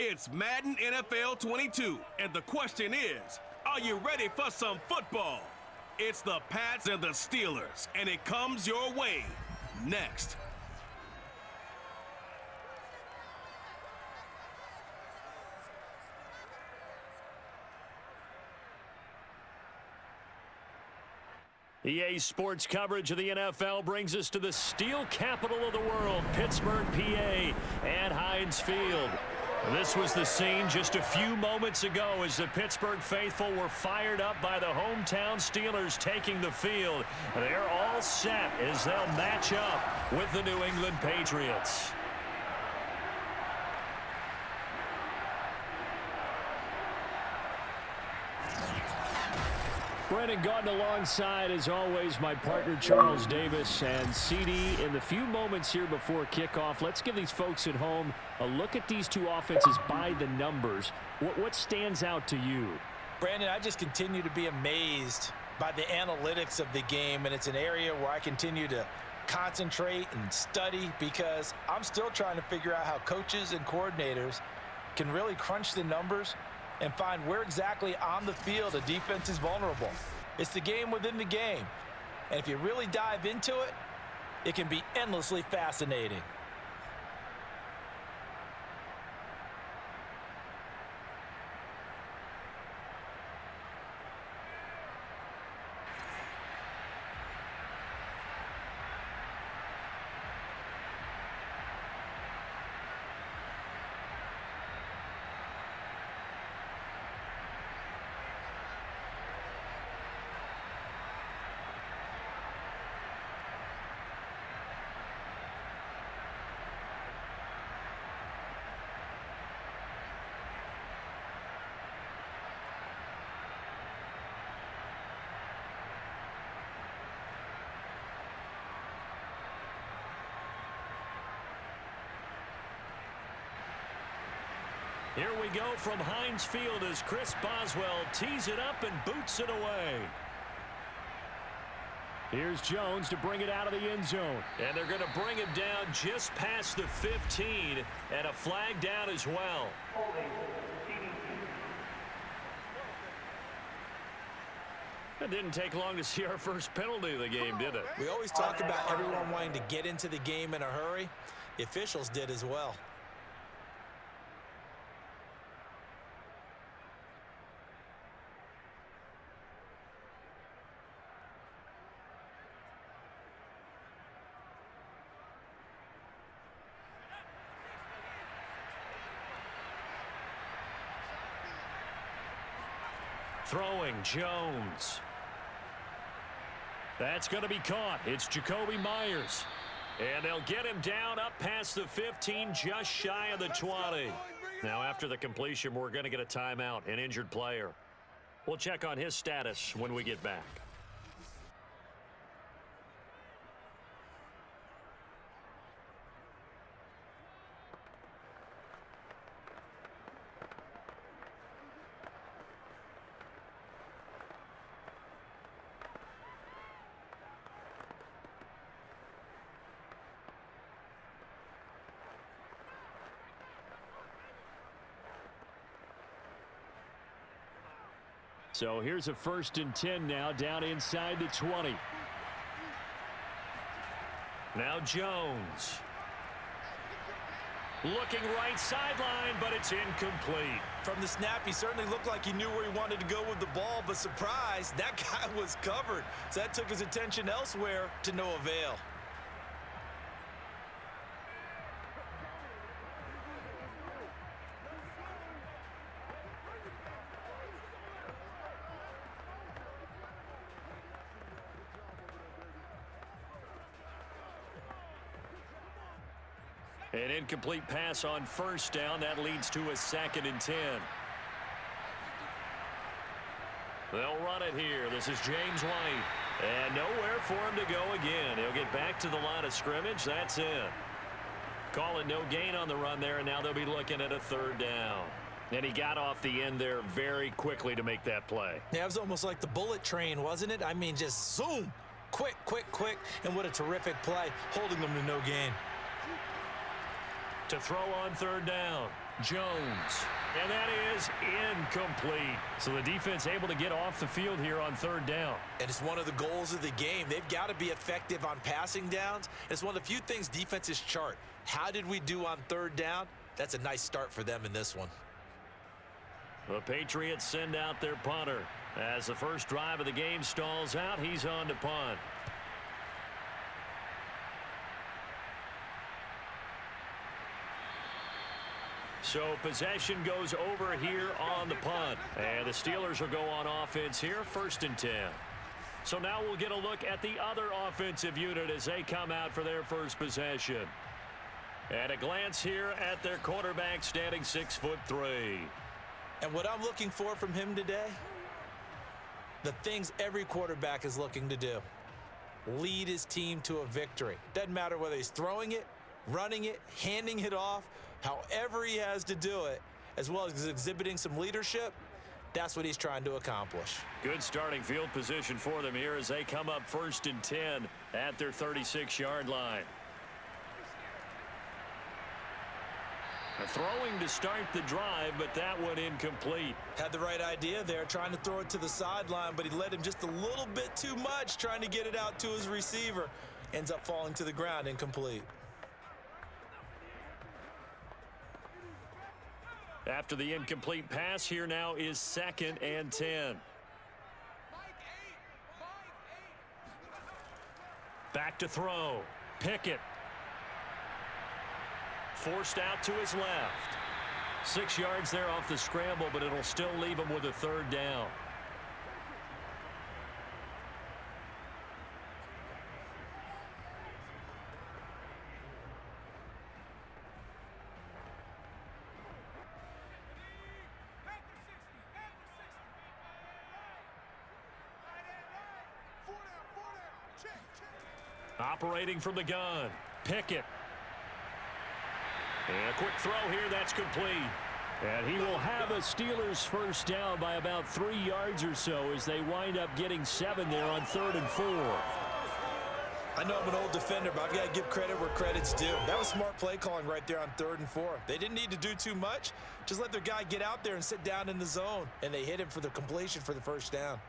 It's Madden NFL 22, and the question is, are you ready for some football? It's the Pats and the Steelers, and it comes your way next. EA Sports coverage of the NFL brings us to the steel capital of the world, Pittsburgh, PA, at Heinz Field. This was the scene just a few moments ago as the Pittsburgh faithful were fired up by the hometown Steelers taking the field. They're all set as they'll match up with the New England Patriots. Brennan Gaudin alongside, as always, my partner Charles Davis. And CD, in the few moments here before kickoff, let's give these folks at home a look at these two offenses by the numbers. What stands out to you? Brandon, I just continue to be amazed by the analytics of the game, and it's an area where I continue to concentrate and study because I'm still trying to figure out how coaches and coordinators can really crunch the numbers and find where exactly on the field a defense is vulnerable. It's the game within the game. And if you really dive into it, it can be endlessly fascinating. Here we go from Heinz Field as Chris Boswell tees it up and boots it away. Here's Jones to bring it out of the end zone. And they're going to bring him down just past the 15, and a flag down as well. It didn't take long to see our first penalty of the game, did it? We always talk about everyone wanting to get into the game in a hurry. The officials did as well. Throwing, Jones. That's going to be caught. It's Jacoby Myers. And they'll get him down up past the 15, just shy of the 20. Now, after the completion, we're going to get a timeout, an injured player. We'll check on his status when we get back. So here's a 1st and 10 now, down inside the 20. Now Jones. Looking right sideline, but it's incomplete. From the snap, he certainly looked like he knew where he wanted to go with the ball, but surprise, that guy was covered. So that took his attention elsewhere to no avail. An incomplete pass on 1st down. That leads to a 2nd and 10. They'll run it here. This is James White. And nowhere for him to go again. He'll get back to the line of scrimmage. That's it. Call it no gain on the run there, and now they'll be looking at a 3rd down. And he got off the end there very quickly to make that play. Yeah, it was almost like the bullet train, wasn't it? I mean, just zoom. Quick, quick, quick. And what a terrific play, holding them to no gain. To throw on 3rd down. Jones. And that is incomplete. So the defense able to get off the field here on third down. And it's one of the goals of the game. They've got to be effective on passing downs. It's one of the few things defenses chart. How did we do on third down? That's a nice start for them in this one. The Patriots send out their punter. As the first drive of the game stalls out, he's on to punt. So possession goes over here on the punt. And the Steelers will go on offense here, 1st and 10. So now we'll get a look at the other offensive unit as they come out for their first possession. And a glance here at their quarterback standing 6'3". And what I'm looking for from him today, the things every quarterback is looking to do. Lead his team to a victory. Doesn't matter whether he's throwing it, running it, handing it off, however he has to do it, as well as exhibiting some leadership, that's what he's trying to accomplish. Good starting field position for them here as they come up 1st and 10 at their 36-yard line. Throwing to start the drive, but that one incomplete. Had the right idea there, trying to throw it to the sideline, but he led him just a little bit too much, trying to get it out to his receiver. Ends up falling to the ground, incomplete. After the incomplete pass, here now is 2nd and 10. Back to throw. Pickett. Forced out to his left. 6 yards there off the scramble, but it'll still leave him with a 3rd down. Operating from the gun. Pickett. And a quick throw here, that's complete. And he will have a Steelers first down by about 3 yards or so as they wind up getting 7 there on 3rd and 4. I know I'm an old defender, but I've got to give credit where credit's due. That was smart play calling right there on 3rd and 4. They didn't need to do too much. Just let their guy get out there and sit down in the zone. And they hit him for the completion for the first down.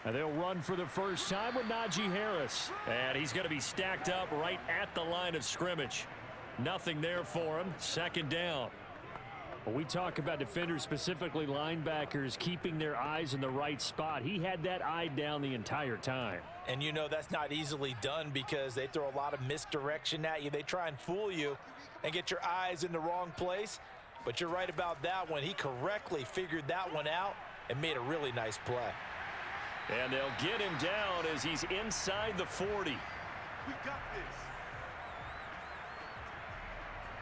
And they'll run for the first time with Najee Harris. And he's going to be stacked up right at the line of scrimmage. Nothing there for him. 2nd down. When we talk about defenders, specifically linebackers, keeping their eyes in the right spot, he had that eye down the entire time. And you know that's not easily done because they throw a lot of misdirection at you. They try and fool you and get your eyes in the wrong place. But you're right about that one. He correctly figured that one out and made a really nice play. And they'll get him down as he's inside the 40. We got this.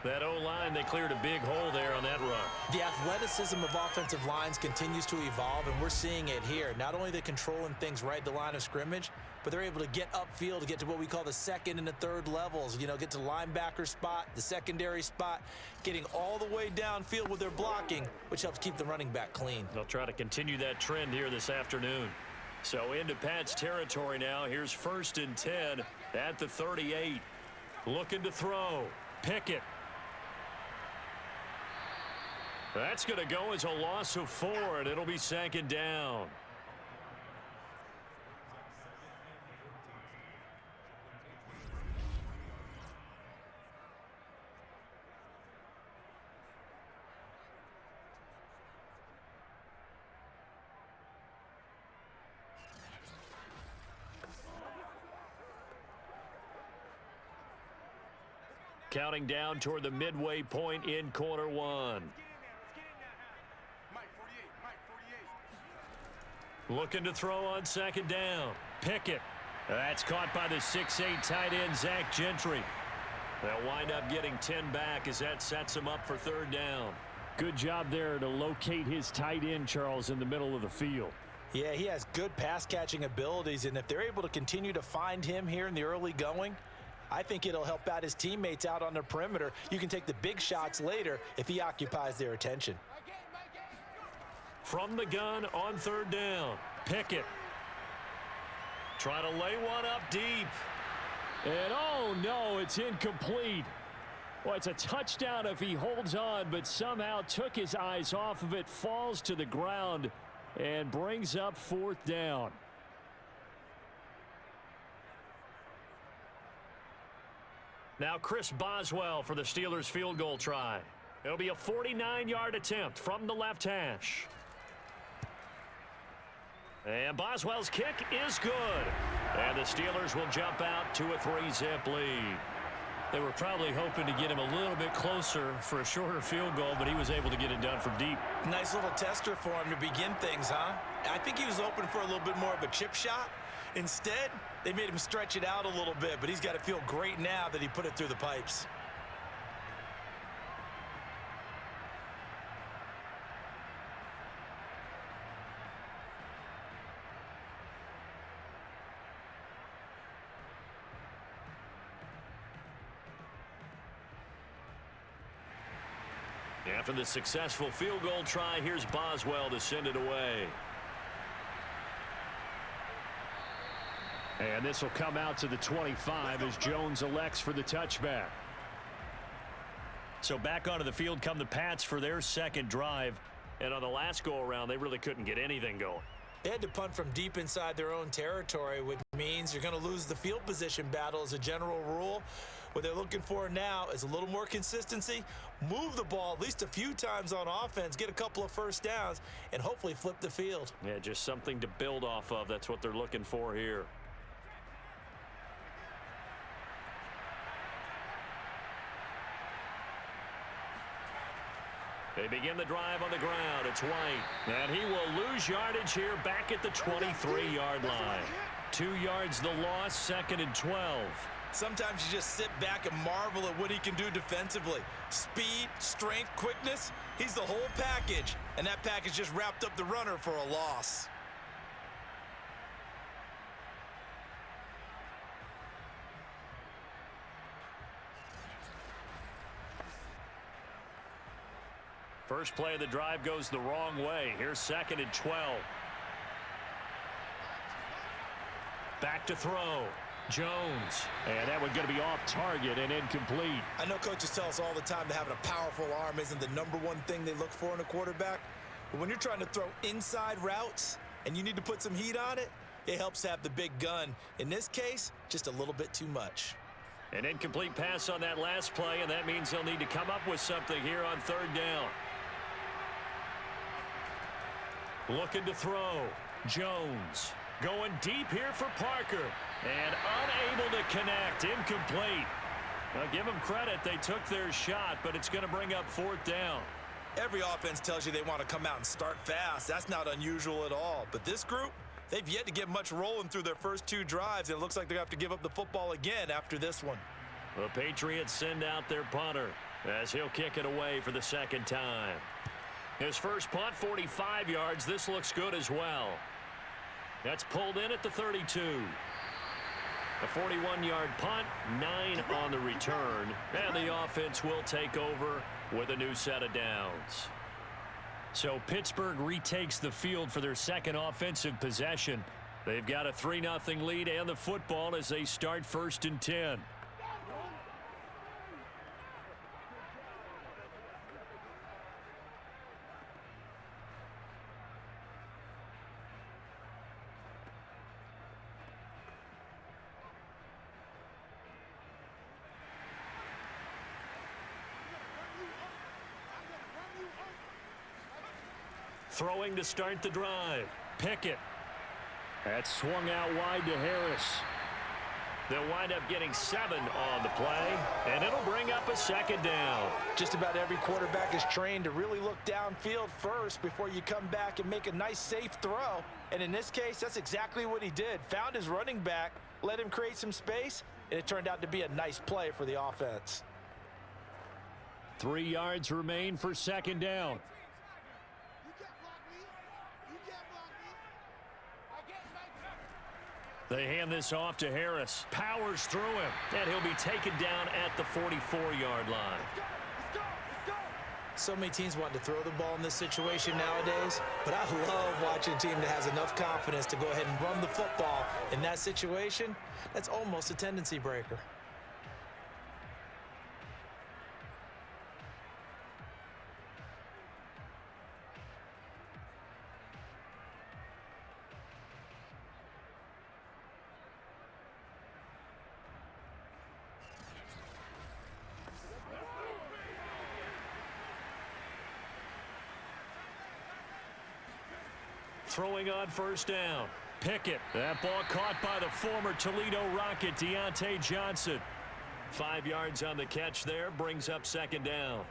That O-line, they cleared a big hole there on that run. The athleticism of offensive lines continues to evolve, and we're seeing it here. Not only are they controlling things right at the line of scrimmage, but they're able to get upfield to get to what we call the 2nd and the 3rd levels. You know, get to the linebacker spot, the secondary spot, getting all the way downfield with their blocking, which helps keep the running back clean. They'll try to continue that trend here this afternoon. So into Pat's territory now. Here's 1st and 10 at the 38. Looking to throw. Pickett. That's going to go as a loss of 4, and it'll be 2nd down. Counting down toward the midway point in quarter 1. Looking to throw on 2nd down. Pickett. That's caught by the 6'8" tight end, Zach Gentry. They'll wind up getting 10 back as that sets him up for 3rd down. Good job there to locate his tight end, Charles, in the middle of the field. Yeah, he has good pass-catching abilities, and if they're able to continue to find him here in the early going, I think it'll help out his teammates out on the perimeter. You can take the big shots later if he occupies their attention. from the gun on third down. Pickett. Trying to lay one up deep. And oh no, it's incomplete. Well, it's a touchdown if he holds on, but somehow took his eyes off of it, falls to the ground, and brings up fourth down. Now Chris Boswell for the Steelers field goal try. It'll be a 49-yard attempt from the left hash. And Boswell's kick is good. And the Steelers will jump out to a 3-zip lead. They were probably hoping to get him a little bit closer for a shorter field goal, but he was able to get it done from deep. Nice little tester for him to begin things, huh? I think he was hoping for a little bit more of a chip shot. Instead, they made him stretch it out a little bit, but he's got to feel great now that he put it through the pipes. After the successful field goal try, here's Boswell to send it away. And this will come out to the 25 as Jones elects for the touchback. So back onto the field come the Pats for their second drive. And on the last go-around, they really couldn't get anything going. They had to punt from deep inside their own territory, which means you're going to lose the field position battle as a general rule. What they're looking for now is a little more consistency, move the ball at least a few times on offense, get a couple of first downs, and hopefully flip the field. Yeah, just something to build off of. That's what they're looking for here. They begin the drive on the ground. It's White. And he will lose yardage here back at the 23-yard line. 2 yards the loss, 2nd and 12. Sometimes you just sit back and marvel at what he can do defensively. Speed, strength, quickness, he's the whole package. And that package just wrapped up the runner for a loss. First play of the drive goes the wrong way. Here's 2nd and 12. Back to throw. Jones. And that one going to be off target and incomplete. I know coaches tell us all the time that having a powerful arm isn't the #1 thing they look for in a quarterback. But when you're trying to throw inside routes and you need to put some heat on it, it helps have the big gun. In this case, just a little bit too much. An incomplete pass on that last play, and that means they'll need to come up with something here on 3rd down. Looking to throw. Jones. Going deep here for Parker. And unable to connect. Incomplete. Well, give them credit. They took their shot, but it's going to bring up 4th down. Every offense tells you they want to come out and start fast. That's not unusual at all. But this group, they've yet to get much rolling through their first 2 drives. And it looks like they're going to have to give up the football again after this one. The Patriots send out their punter as he'll kick it away for the 2nd time. His first punt, 45 yards. This looks good as well. That's pulled in at the 32. A 41-yard punt, 9 on the return. And the offense will take over with a new set of downs. So Pittsburgh retakes the field for their second offensive possession. They've got a 3-0 lead and the football as they start 1st and 10. Throwing to start the drive. Pickett. That swung out wide to Harris. They'll wind up getting 7 on the play, and it'll bring up a 2nd down. Just about every quarterback is trained to really look downfield first before you come back and make a nice, safe throw. And in this case, that's exactly what he did. Found his running back, let him create some space, and it turned out to be a nice play for the offense. 3 yards remain for 2nd down. They hand this off to Harris. Powers through him. And he'll be taken down at the 44-yard line. So many teams want to throw the ball in this situation nowadays, but I love watching a team that has enough confidence to go ahead and run the football in that situation. That's almost a tendency breaker. Throwing on first down. Pickett. That ball caught by the former Toledo Rocket, Deontay Johnson. 5 yards on the catch there, brings up second down.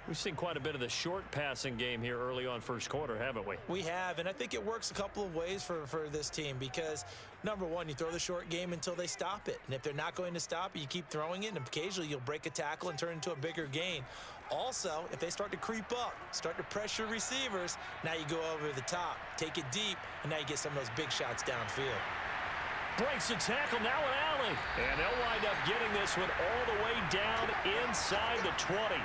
We've seen quite a bit of the short passing game here early on first quarter, haven't we? We have, and I think it works a couple of ways for this team because, number one, you throw the short game until they stop it. And if they're not going to stop it, you keep throwing it, and occasionally you'll break a tackle and turn it into a bigger gain. Also, if they start to creep up, start to pressure receivers, now you go over the top, take it deep, and now you get some of those big shots downfield. Breaks the tackle, now an alley. And they'll wind up getting this one all the way down inside the 20.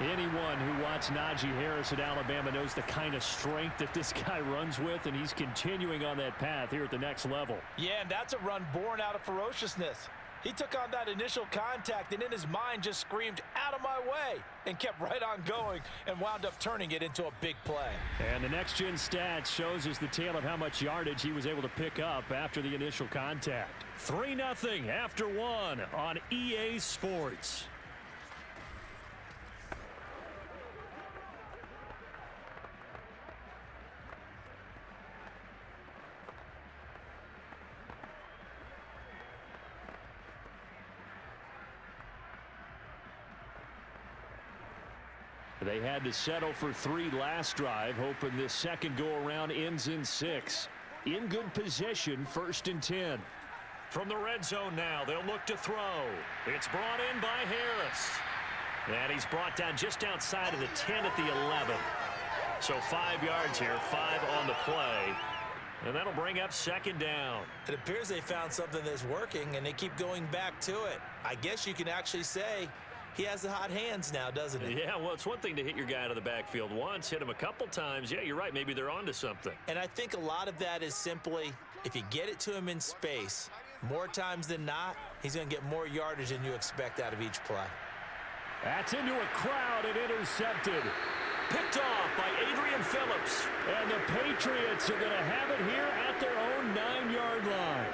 Anyone who watched Najee Harris at Alabama knows the kind of strength that this guy runs with, and he's continuing on that path here at the next level. Yeah, and that's a run born out of ferociousness. He took on that initial contact and in his mind just screamed, "Out of my way," and kept right on going and wound up turning it into a big play. And the next-gen stats shows us the tale of how much yardage he was able to pick up after the initial contact. 3-0 after one on EA Sports. They had to settle for 3 last drive, hoping this second go-around ends in 6. In good position, 1st and 10. From the red zone now, they'll look to throw. It's brought in by Harris. And he's brought down just outside of the 10 at the 11. So 5 yards here, 5 on the play. And that'll bring up second down. It appears they found something that's working, and they keep going back to it. I guess you can actually say he has the hot hands now, doesn't he? Yeah, well, it's one thing to hit your guy out of the backfield once, hit him a couple times. Yeah, you're right. Maybe they're onto something. And I think a lot of that is simply if you get it to him in space, more times than not, he's going to get more yardage than you expect out of each play. That's into a crowd and intercepted. Picked off by Adrian Phillips. And the Patriots are going to have it here at their own 9-yard line.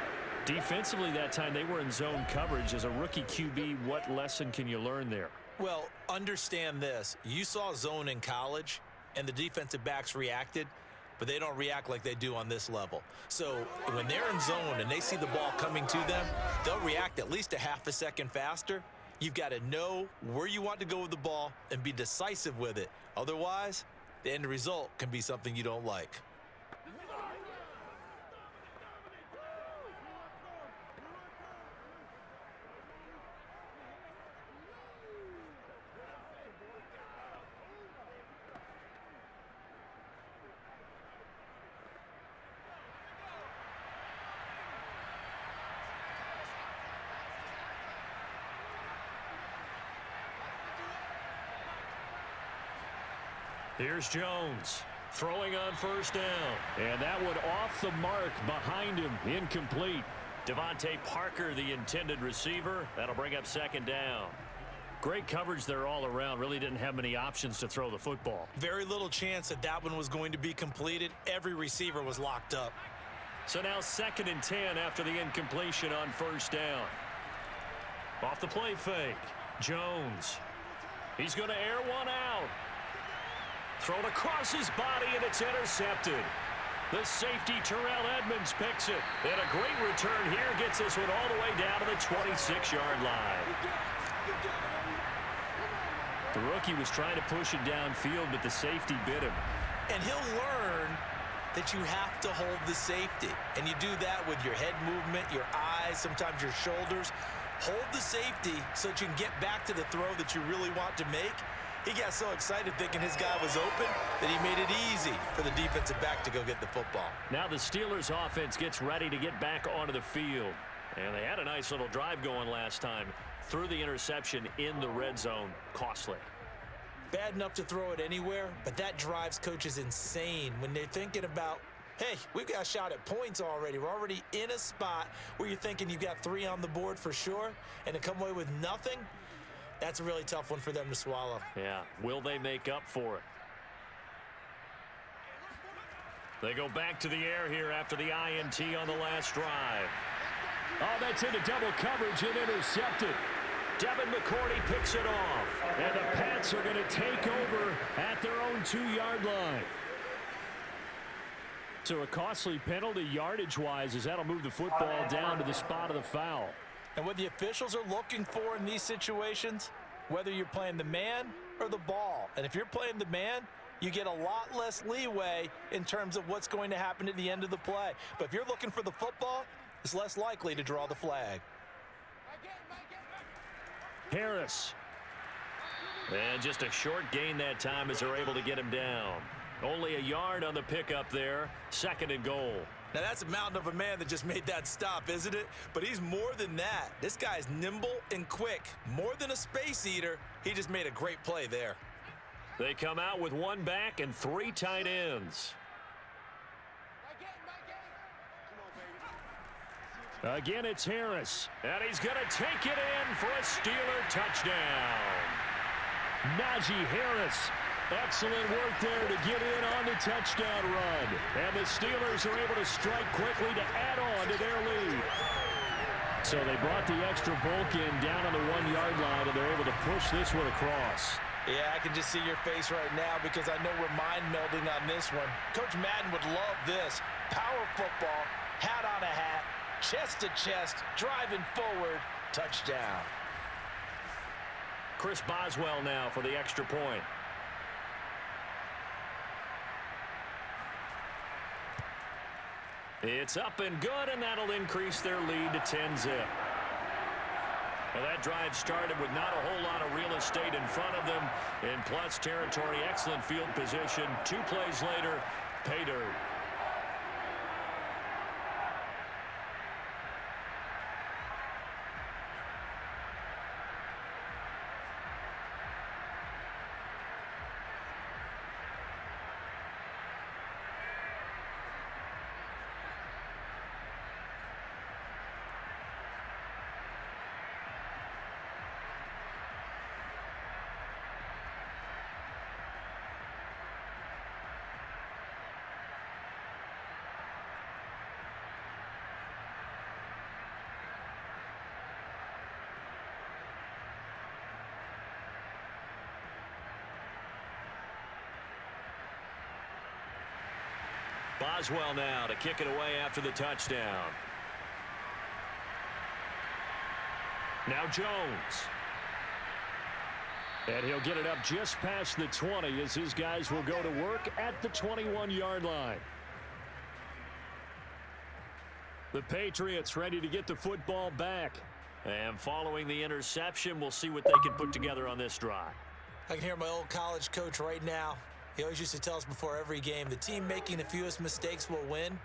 Defensively that time, they were in zone coverage. As a rookie QB, what lesson can you learn there? Well, understand this. You saw zone in college, and the defensive backs reacted, but they don't react like they do on this level. So when they're in zone and they see the ball coming to them, they'll react at least a half a second faster. You've got to know where you want to go with the ball and be decisive with it. Otherwise, the end result can be something you don't like. Here's Jones throwing on first down. And that one off the mark behind him, incomplete. Devontae Parker, the intended receiver. That'll bring up second down. Great coverage there all around. Really didn't have many options to throw the football. Very little chance that that one was going to be completed. Every receiver was locked up. So now 2nd and 10 after the incompletion on first down. Off the play fake. Jones. He's going to air one out. Thrown across his body, and it's intercepted. The safety, Terrell Edmonds, picks it. And a great return here gets this one all the way down to the 26-yard line. The rookie was trying to push it downfield, but the safety bit him. And he'll learn that you have to hold the safety. And you do that with your head movement, your eyes, sometimes your shoulders. Hold the safety so that you can get back to the throw that you really want to make. He got so excited thinking his guy was open that he made it easy for the defensive back to go get the football. Now the Steelers offense gets ready to get back onto the field. And they had a nice little drive going last time. threw the interception in the red zone. Costly. Bad enough to throw it anywhere, but that drives coaches insane when they're thinking about, hey, we've got a shot at points already. We're already in a spot where you're thinking you've got 3 on the board for sure, and to come away with nothing, that's a really tough one for them to swallow. Yeah, will they make up for it? They go back to the air here after the INT on the last drive. Oh, that's into double coverage and intercepted. Devin McCourty picks it off. And the Pats are going to take over at their own 2-yard line. So a costly penalty yardage-wise, as that'll move the football down to the spot of the foul. And what the officials are looking for in these situations, whether you're playing the man or the ball. And if you're playing the man, you get a lot less leeway in terms of what's going to happen at the end of the play. But if you're looking for the football, it's less likely to draw the flag. Harris. And just a short gain that time as they're able to get him down. Only a yard on the pickup there. 2nd and goal. Now, that's a mountain of a man that just made that stop, isn't it? But he's more than that. This guy's nimble and quick. More than a space eater, he just made a great play there. They come out with 1 back and 3 tight ends. Again, it's Harris. And he's going to take it in for a Steeler touchdown. Najee Harris. Excellent work there to get in on the touchdown run. And the Steelers are able to strike quickly to add on to their lead. So they brought the extra bulk in down on the 1-yard line, and they're able to push this one across. Yeah, I can just see your face right now because I know we're mind melding on this one. Coach Madden would love this. Power football, hat on a hat, chest to chest, driving forward, touchdown. Chris Boswell now for the extra point. It's up and good, and that'll increase their lead to 10-zip. Well, that drive started with not a whole lot of real estate in front of them. In plus territory, excellent field position. 2 plays later, pay dirt. Boswell now to kick it away after the touchdown. Now Jones. And he'll get it up just past the 20 as his guys will go to work at the 21-yard line. The Patriots ready to get the football back. And following the interception, we'll see what they can put together on this drive. I can hear my old college coach right now. He always used to tell us before every game, the team making the fewest mistakes will win.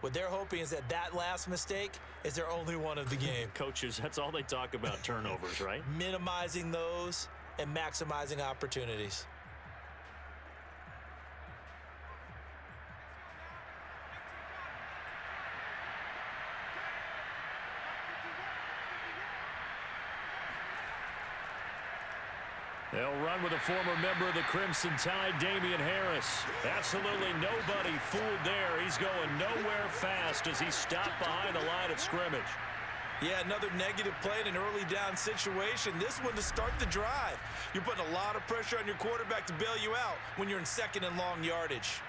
What they're hoping is that that last mistake is their only one of the game. Coaches, that's all they talk about, turnovers, right? Minimizing those and maximizing opportunities. They'll run with a former member of the Crimson Tide, Damian Harris. Absolutely nobody fooled there. He's going nowhere fast as he stopped behind the line of scrimmage. Yeah, another negative play in an early down situation. This one to start the drive. You're putting a lot of pressure on your quarterback to bail you out when you're in 2nd and long yardage.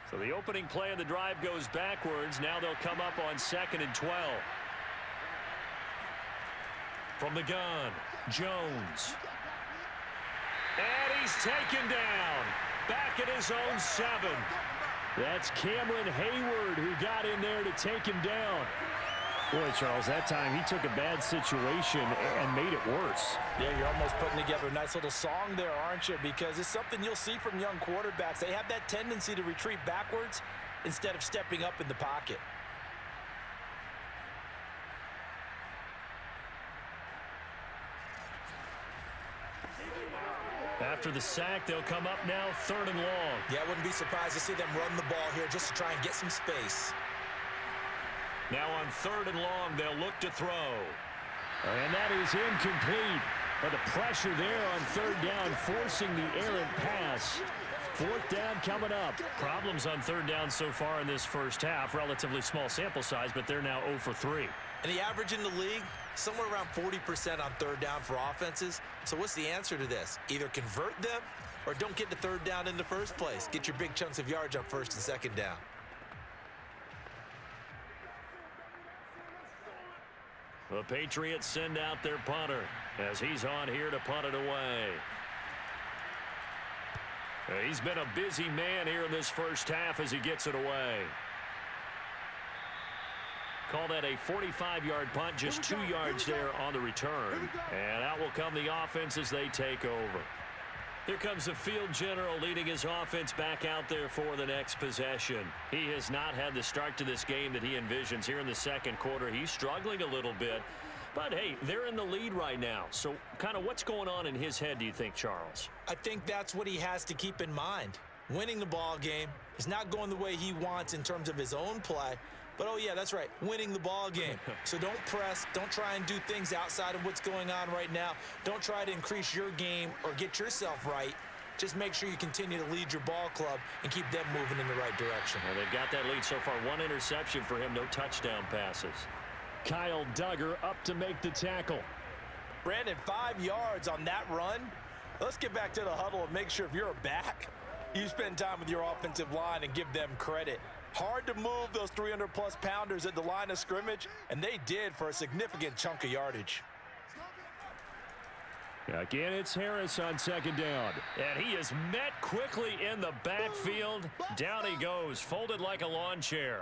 So the opening play of the drive goes backwards. Now they'll come up on 2nd and 12. From the gun, Jones. And he's taken down. Back at his own 7. That's Cameron Hayward who got in there to take him down. Boy, Charles, that time he took a bad situation and made it worse. Yeah, you're almost putting together a nice little song there, aren't you? Because it's something you'll see from young quarterbacks. They have that tendency to retreat backwards instead of stepping up in the pocket. After the sack, they'll come up now 3rd and long. Yeah, I wouldn't be surprised to see them run the ball here just to try and get some space. Now on 3rd and long, they'll look to throw. And that is incomplete. But the pressure there on 3rd down, forcing the errant pass. 4th down coming up. Problems on 3rd down so far in this first half. Relatively small sample size, but they're now 0 for 3. And the average in the league, somewhere around 40% on 3rd down for offenses. So what's the answer to this? Either convert them or don't get the 3rd down in the first place. Get your big chunks of yards on 1st and 2nd down. The Patriots send out their punter as he's on here to punt it away. He's been a busy man here in this first half as he gets it away. Call that a 45-yard punt, just 2 yards there on the return. And out will come the offense as they take over. Here comes the field general leading his offense back out there for the next possession. He has not had the start to this game that he envisions here in the second quarter. He's struggling a little bit. But, hey, they're in the lead right now. So kind of what's going on in his head, do you think, Charles? I think that's what he has to keep in mind. Winning the ball game is not going the way he wants in terms of his own play. But, oh, yeah, that's right, winning the ball game. So don't press. Don't try and do things outside of what's going on right now. Don't try to increase your game or get yourself right. Just make sure you continue to lead your ball club and keep them moving in the right direction. Well, they've got that lead so far. 1 interception for him, no touchdown passes. Kyle Duggar up to make the tackle. Brandon, 5 yards on that run. Let's get back to the huddle and make sure if you're a back, you spend time with your offensive line and give them credit. Hard to move those 300-plus pounders at the line of scrimmage, and they did for a significant chunk of yardage. Again, it's Harris on 2nd down. And he is met quickly in the backfield. Down he goes, folded like a lawn chair.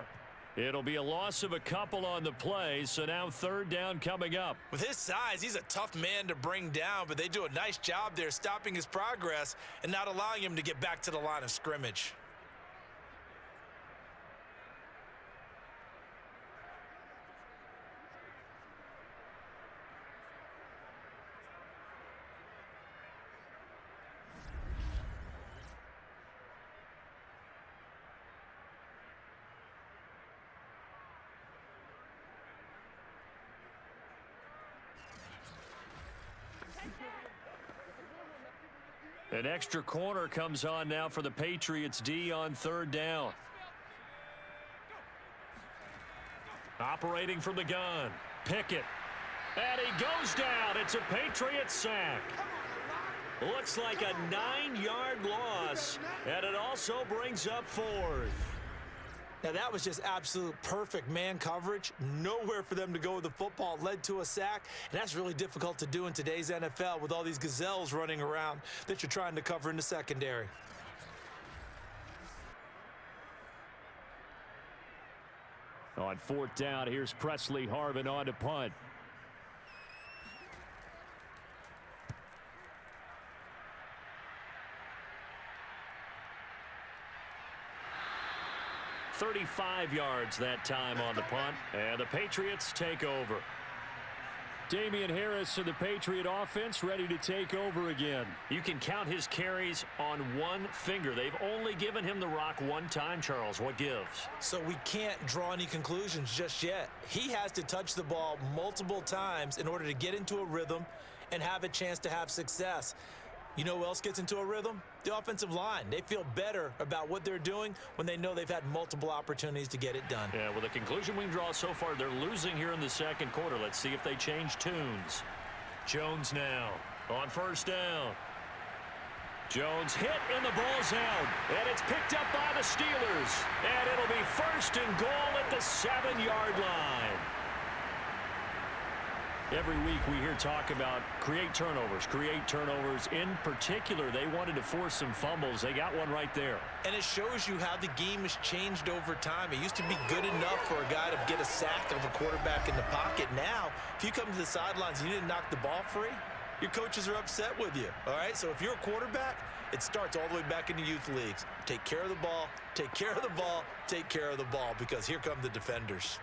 It'll be a loss of a couple on the play, so now 3rd down coming up. With his size, he's a tough man to bring down, but they do a nice job there stopping his progress and not allowing him to get back to the line of scrimmage. An extra corner comes on now for the Patriots D on 3rd down. Operating from the gun. Pickett. And he goes down. It's a Patriot sack. Looks like a 9-yard loss. And it also brings up 4th. Now, that was just absolute perfect man coverage. Nowhere for them to go with the football. Led to a sack, and that's really difficult to do in today's NFL with all these gazelles running around that you're trying to cover in the secondary. On 4th down, here's Presley Harvin on to punt. .35 yards that time on the punt, and the Patriots take over. Damian Harris of the Patriot offense ready to take over again. You can count his carries on 1 finger. They've only given him the rock 1 time, Charles. What gives? So we can't draw any conclusions just yet. He has to touch the ball multiple times in order to get into a rhythm and have a chance to have success. You know who else gets into a rhythm? The offensive line. They feel better about what they're doing when they know they've had multiple opportunities to get it done. Yeah, well, the conclusion we can draw so far, they're losing here in the second quarter. Let's see if they change tunes. Jones now on 1st down. Jones hit and the ball's out. And it's picked up by the Steelers. And it'll be 1st and goal at the 7-yard line. Every week we hear talk about create turnovers. In particular, they wanted to force some fumbles. They got one right there. And it shows you how the game has changed over time. It used to be good enough for a guy to get a sack of a quarterback in the pocket. Now, if you come to the sidelines and you didn't knock the ball free, your coaches are upset with you, all right? So if you're a quarterback, it starts all the way back in the youth leagues. Take care of the ball, take care of the ball, take care of the ball, because here come the defenders.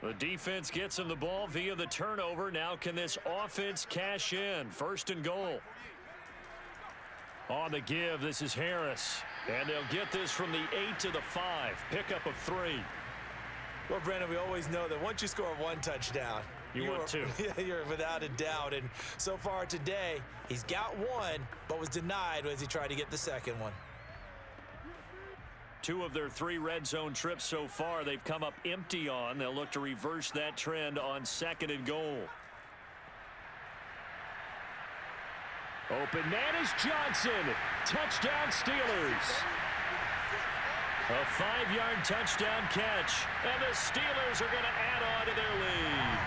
The defense gets him the ball via the turnover. Now can this offense cash in? First and goal. On the give, this is Harris. And they'll get this from the 8 to the 5. Pickup of 3. Well, Brandon, we always know that once you score one touchdown, you're 2. You're without a doubt. And so far today, he's got one, but was denied as he tried to get the second one. 2 of their 3 red zone trips so far, they've come up empty on. They'll look to reverse that trend on second and goal. Open man is Johnson. Touchdown Steelers. A 5-yard touchdown catch. And the Steelers are going to add on to their lead.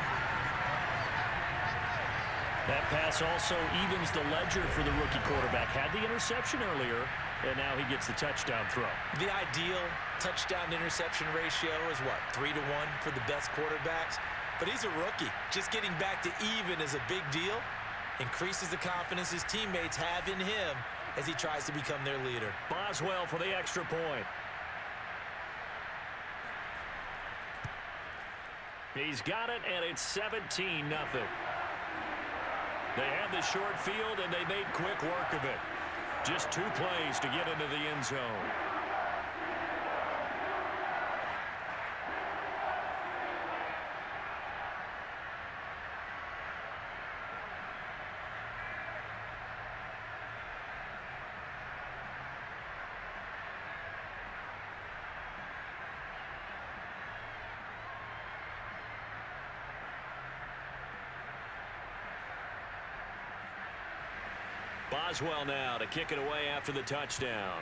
That pass also evens the ledger for the rookie quarterback. Had the interception earlier, and now he gets the touchdown throw. The ideal touchdown-interception ratio is what, 3 to 1 for the best quarterbacks? But he's a rookie. Just getting back to even is a big deal. Increases the confidence his teammates have in him as he tries to become their leader. Boswell for the extra point. He's got it, and it's 17-0. They had the short field, and they made quick work of it. Just 2 plays to get into the end zone. Boswell now to kick it away after the touchdown.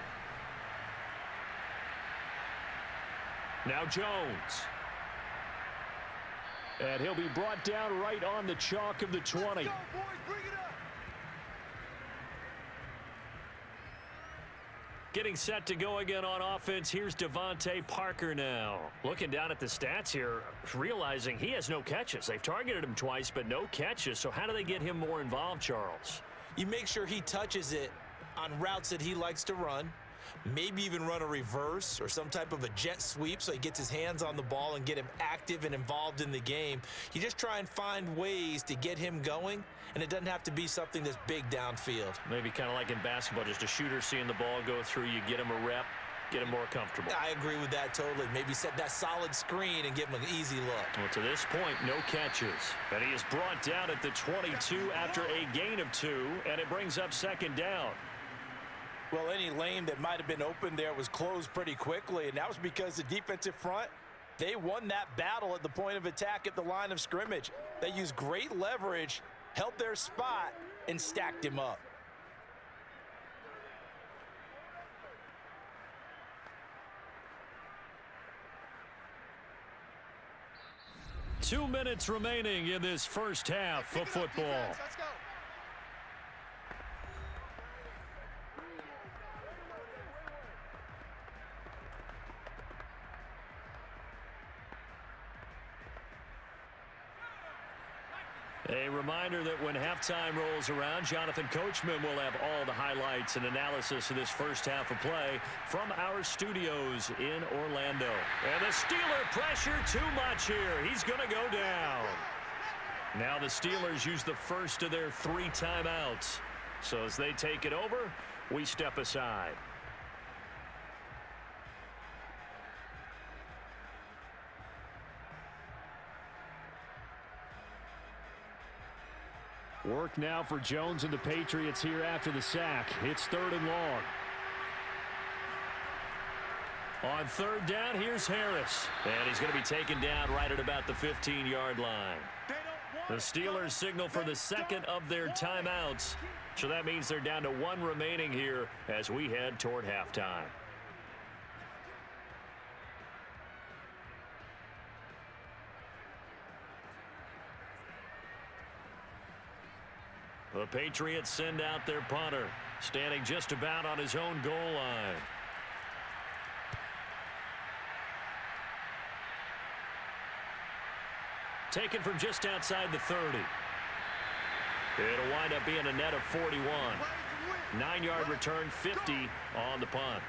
Now Jones. And he'll be brought down right on the chalk of the 20. Getting set to go again on offense. Here's Devontae Parker now. Looking down at the stats here, realizing he has no catches. They've targeted him twice, but no catches. So how do they get him more involved, Charles? You make sure he touches it on routes that he likes to run. Maybe even run a reverse or some type of a jet sweep so he gets his hands on the ball and get him active and involved in the game. You just try and find ways to get him going, and it doesn't have to be something that's big downfield. Maybe kind of like in basketball, just a shooter seeing the ball go through, you get him a rep, get him more comfortable. I agree with that totally. Maybe set that solid screen and give him an easy look. Well, to this point, no catches. And he is brought down at the 22 after a gain of 2, and it brings up second down. Well, any lane that might have been open there was closed pretty quickly, and that was because the defensive front, they won that battle at the point of attack at the line of scrimmage. They used great leverage, held their spot, and stacked him up. Two minutes remaining in this first half of football. Let's go. A reminder that when halftime rolls around, Jonathan Coachman will have all the highlights and analysis of this first half of play from our studios in Orlando. And the Steeler pressure too much here. He's going to go down. Now the Steelers use the first of their 3 timeouts. So as they take it over, we step aside. Work now for Jones and the Patriots here after the sack. It's 3rd and long. On 3rd down, here's Harris. And he's going to be taken down right at about the 15-yard line. The Steelers signal for the second of their timeouts. So that means they're down to 1 remaining here as we head toward halftime. The Patriots send out their punter, standing just about on his own goal line. Taken from just outside the 30. It'll wind up being a net of 41. 9-yard return, 50 on the punt.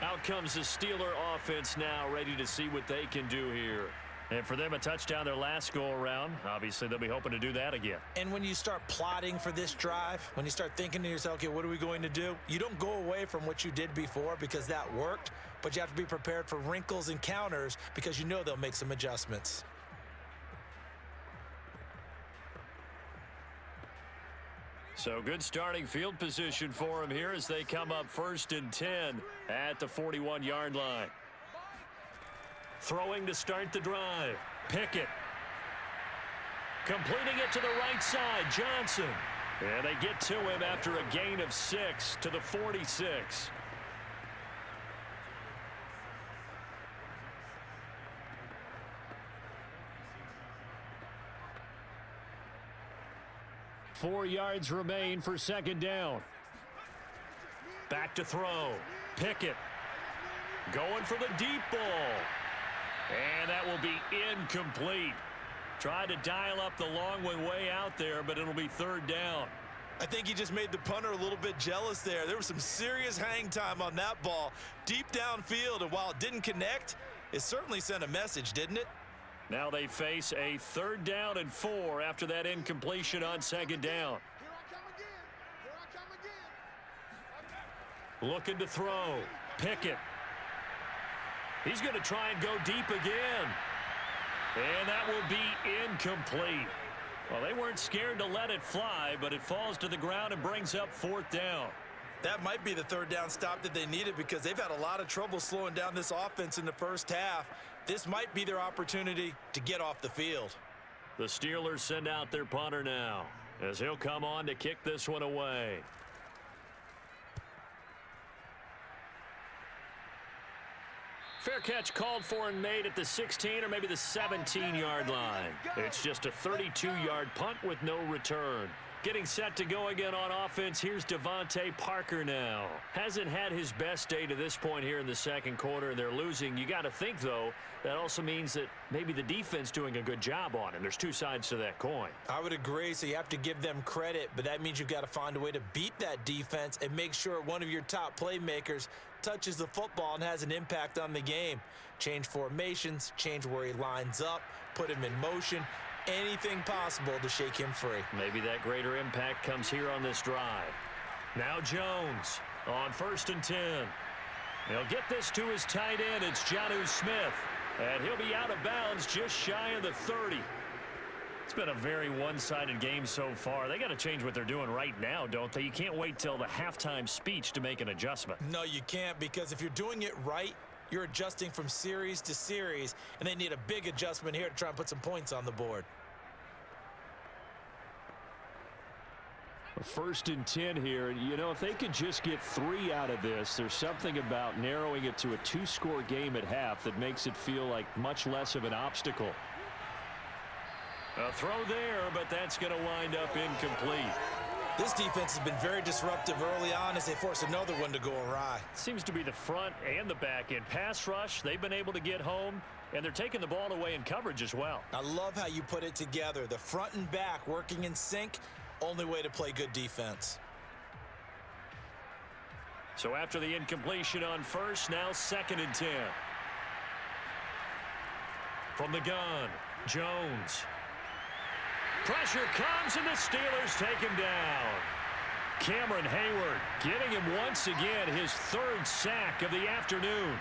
Out comes the Steeler offense now, ready to see what they can do here. And for them, a touchdown their last go-around. Obviously, they'll be hoping to do that again. And when you start plotting for this drive, when you start thinking to yourself, okay, what are we going to do? You don't go away from what you did before because that worked, but you have to be prepared for wrinkles and counters because you know they'll make some adjustments. So good starting field position for him here as they come up 1st and 10 at the 41-yard line. Throwing to start the drive. Pickett. Completing it to the right side. Johnson. And they get to him after a gain of 6 to the 46. Four yards remain for 2nd down. Back to throw. Pickett. Going for the deep ball. And that will be incomplete. Tried to dial up the long one way out there, but it'll be 3rd down. I think he just made the punter a little bit jealous there. There was some serious hang time on that ball deep downfield, and while it didn't connect, it certainly sent a message, didn't it? Now they face a 3rd down and 4 after that incompletion on 2nd down. Looking to throw. Pickett. He's going to try and go deep again. And that will be incomplete. Well, they weren't scared to let it fly, but it falls to the ground and brings up 4th down. That might be the 3rd down stop that they needed because they've had a lot of trouble slowing down this offense in the first half. This might be their opportunity to get off the field. The Steelers send out their punter now as he'll come on to kick this one away. Fair catch called for and made at the 16 or maybe the 17-yard line. It's just a 32-yard punt with no return. Getting set to go again on offense, here's Devontae Parker now. Hasn't had his best day to this point here in the 2nd quarter. They're losing. You got to think, though, that also means that maybe the defense doing a good job on him. There's 2 sides to that coin. I would agree, so you have to give them credit, but that means you've got to find a way to beat that defense and make sure one of your top playmakers touches the football and has an impact on the game. Change formations, change where he lines up, put him in motion. Anything possible to shake him free. Maybe that greater impact comes here on this drive. Now Jones on 1st and 10. He'll get this to his tight end. It's Jonnu Smith. And he'll be out of bounds just shy of the 30. It's been a very one-sided game so far. They got to change what they're doing right now, don't they? You can't wait till the halftime speech to make an adjustment. No, you can't, because if you're doing it right, you're adjusting from series to series, and they need a big adjustment here to try and put some points on the board. 1st and 10 here. You know, if they could just get 3 out of this, there's something about narrowing it to a 2-score game at half that makes it feel like much less of an obstacle. A throw there, but that's going to wind up incomplete. This defense has been very disruptive early on as they force another one to go awry. Seems to be the front and the back end. Pass rush, they've been able to get home, and they're taking the ball away in coverage as well. I love how you put it together. The front and back working in sync, only way to play good defense. So after the incompletion on 1st, now 2nd and 10. From the gun, Jones. Pressure comes, and the Steelers take him down. Cameron Hayward getting him once again, his 3rd sack of the afternoon.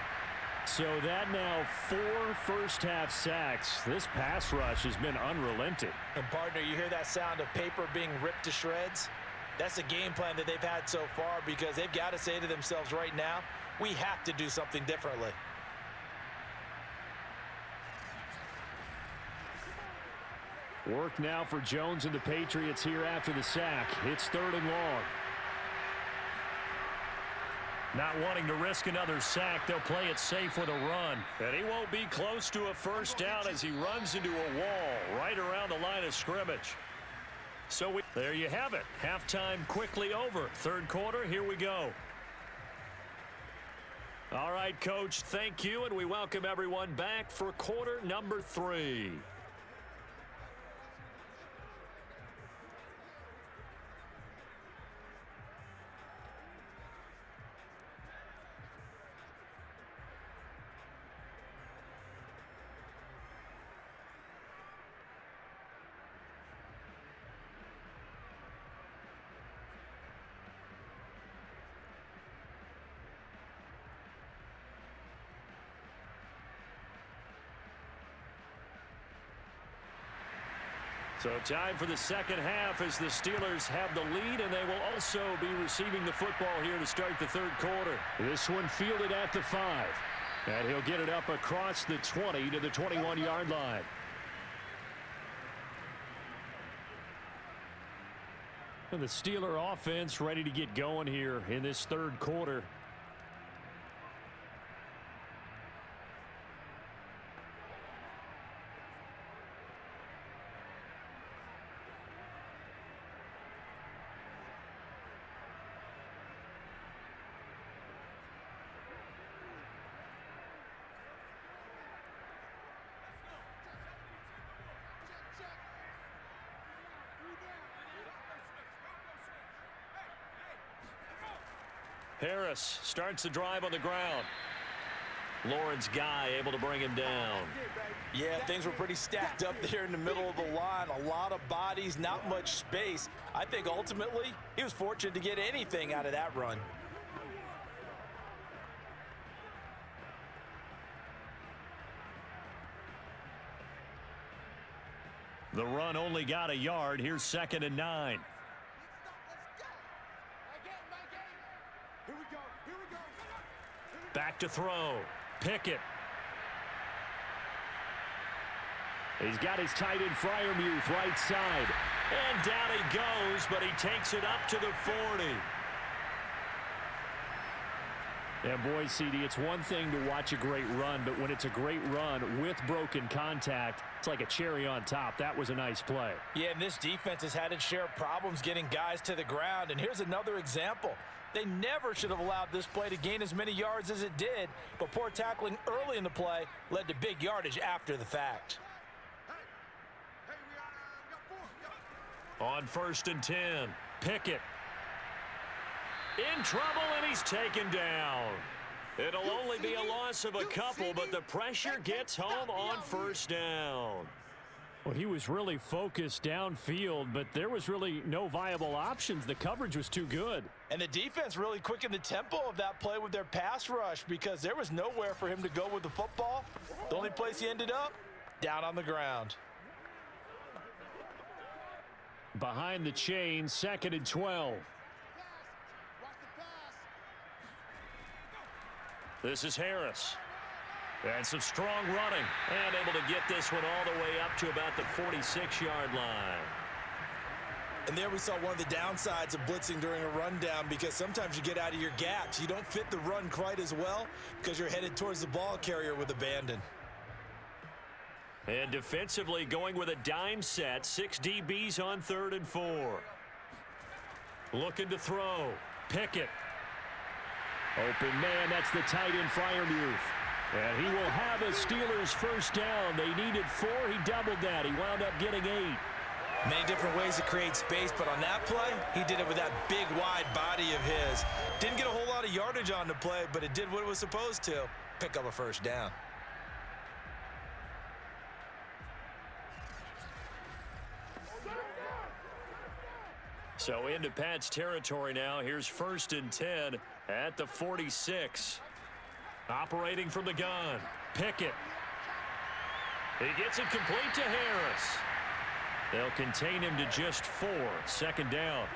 So that now 4 first-half sacks. This pass rush has been unrelenting. And, partner, you hear that sound of paper being ripped to shreds? That's a game plan that they've had so far because they've got to say to themselves right now, we have to do something differently. Work now for Jones and the Patriots here after the sack. It's 3rd and long. Not wanting to risk another sack, they'll play it safe with a run. And he won't be close to a first down as he runs into a wall right around the line of scrimmage. So there you have it. Halftime quickly over. 3rd quarter, here we go. All right, Coach, thank you, and we welcome everyone back for quarter number 3. So time for the second half as the Steelers have the lead, and they will also be receiving the football here to start the 3rd quarter. This one fielded at the 5. And he'll get it up across the 20 to the 21-yard line. And the Steeler offense ready to get going here in this 3rd quarter. Harris starts the drive on the ground. Lawrence Guy able to bring him down. Yeah, things were pretty stacked up there in the middle of the line. A lot of bodies, not much space. I think ultimately he was fortunate to get anything out of that run. The run only got a yard. Here's 2nd and 9. Back to throw. Pickett. He's got his tight end Freiermuth right side. And down he goes, but he takes it up to the 40. And boy, CD, it's one thing to watch a great run, but when it's a great run with broken contact, it's like a cherry on top. That was a nice play. Yeah, and this defense has had its share of problems getting guys to the ground. And here's another example. They never should have allowed this play to gain as many yards as it did, but poor tackling early in the play led to big yardage after the fact. On 1st and 10, Pickett. In trouble, and he's taken down. It'll only be a loss of a couple, but the pressure gets home on 1st down. Well, he was really focused downfield, but there was really no viable options. The coverage was too good. And the defense really quickened the tempo of that play with their pass rush because there was nowhere for him to go with the football. The only place he ended up, down on the ground. Behind the chain, 2nd and 12. This is Harris. And some strong running. And able to get this one all the way up to about the 46-yard line. And there we saw one of the downsides of blitzing during a rundown because sometimes you get out of your gaps. You don't fit the run quite as well because you're headed towards the ball carrier with abandon. And defensively going with a dime set. 6 DBs on 3rd and 4. Looking to throw. Pickett. Open man, that's the tight end Freiermuth. And he will have a Steelers first down. They needed 4. He doubled that. He wound up getting 8. Many different ways to create space, but on that play, he did it with that big, wide body of his. Didn't get a whole lot of yardage on the play, but it did what it was supposed to. Pick up a first down. So into Pat's territory now. Here's 1st and 10 at the 46. Operating from the gun. Pickett. He gets it complete to Harris. They'll contain him to just 4. 2nd down.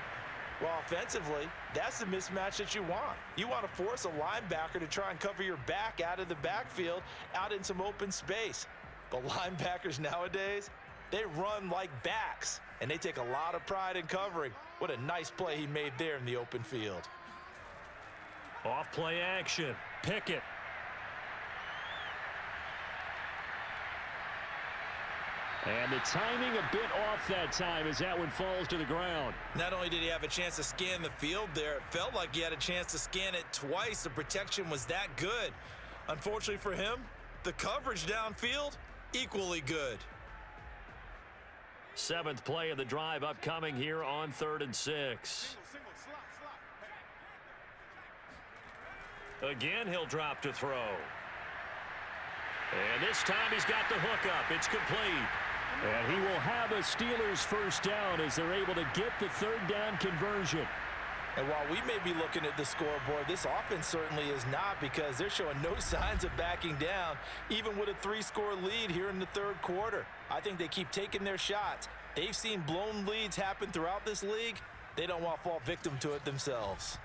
Well, offensively, that's the mismatch that you want. You want to force a linebacker to try and cover your back out of the backfield, out in some open space. But linebackers nowadays, They run like backs, and they take a lot of pride in covering. What a nice play he made there in the open field. Off play action. Pickett. And the timing a bit off that time as that one falls to the ground. Not only did he have a chance to scan the field there, it felt like he had a chance to scan it twice. The protection was that good. Unfortunately for him, the coverage downfield, equally good. 7th play of the drive upcoming here on 3rd and 6. Again, he'll drop to throw. And this time he's got the hook up. It's complete. And he will have a Steelers first down as they're able to get the 3rd down conversion. And while we may be looking at the scoreboard, this offense certainly is not, because they're showing no signs of backing down, even with a 3-score lead here in the 3rd quarter. I think they keep taking their shots. They've seen blown leads happen throughout this league. They don't want to fall victim to it themselves.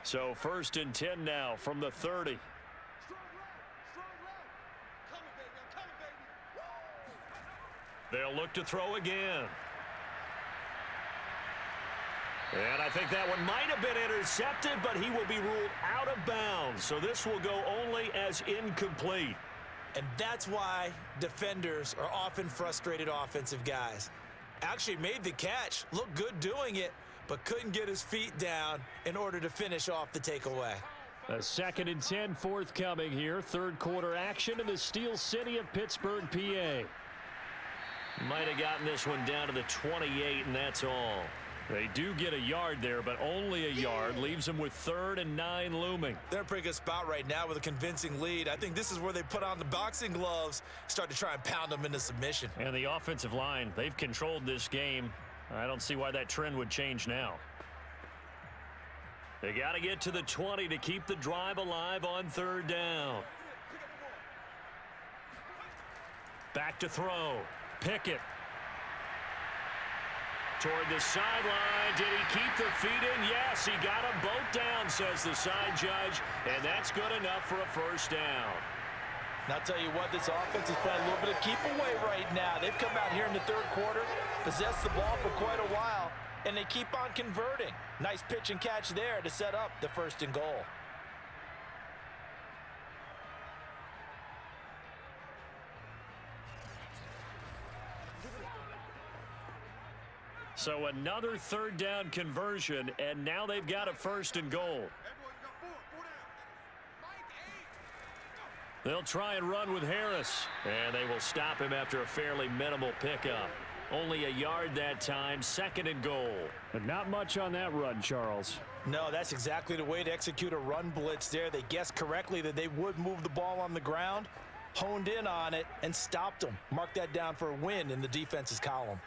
So 1st and 10 now from the 30. They'll look to throw again. And I think that one might have been intercepted, but he will be ruled out of bounds. So this will go only as incomplete. And that's why defenders are often frustrated offensive guys. Actually made the catch, looked good doing it, but couldn't get his feet down in order to finish off the takeaway. A 2nd and 10 forthcoming here. 3rd quarter action in the Steel City of Pittsburgh, PA. Might have gotten this one down to the 28, and that's all. They do get a yard there, but only a yard. Leaves them with 3rd and 9 looming. They're in a pretty good spot right now with a convincing lead. I think this is where they put on the boxing gloves, start to try and pound them into submission. And the offensive line, they've controlled this game. I don't see why that trend would change now. They got to get to the 20 to keep the drive alive on 3rd down. Back to throw. Pickett. Toward the sideline. Did he keep the feet in? Yes, he got them both down, says the side judge. And that's good enough for a first down. Now, I'll tell you what, this offense is playing a little bit of keep away right now. They've come out here in the 3rd quarter, possessed the ball for quite a while, and they keep on converting. Nice pitch and catch there to set up the 1st and goal. So another 3rd down conversion, and now they've got a 1st and goal. They'll try and run with Harris, and they will stop him after a fairly minimal pickup. Only a yard that time, 2nd and goal. But not much on that run, Charles. No, that's exactly the way to execute a run blitz there. They guessed correctly that they would move the ball on the ground, honed in on it, and stopped them. Mark that down for a win in the defense's column.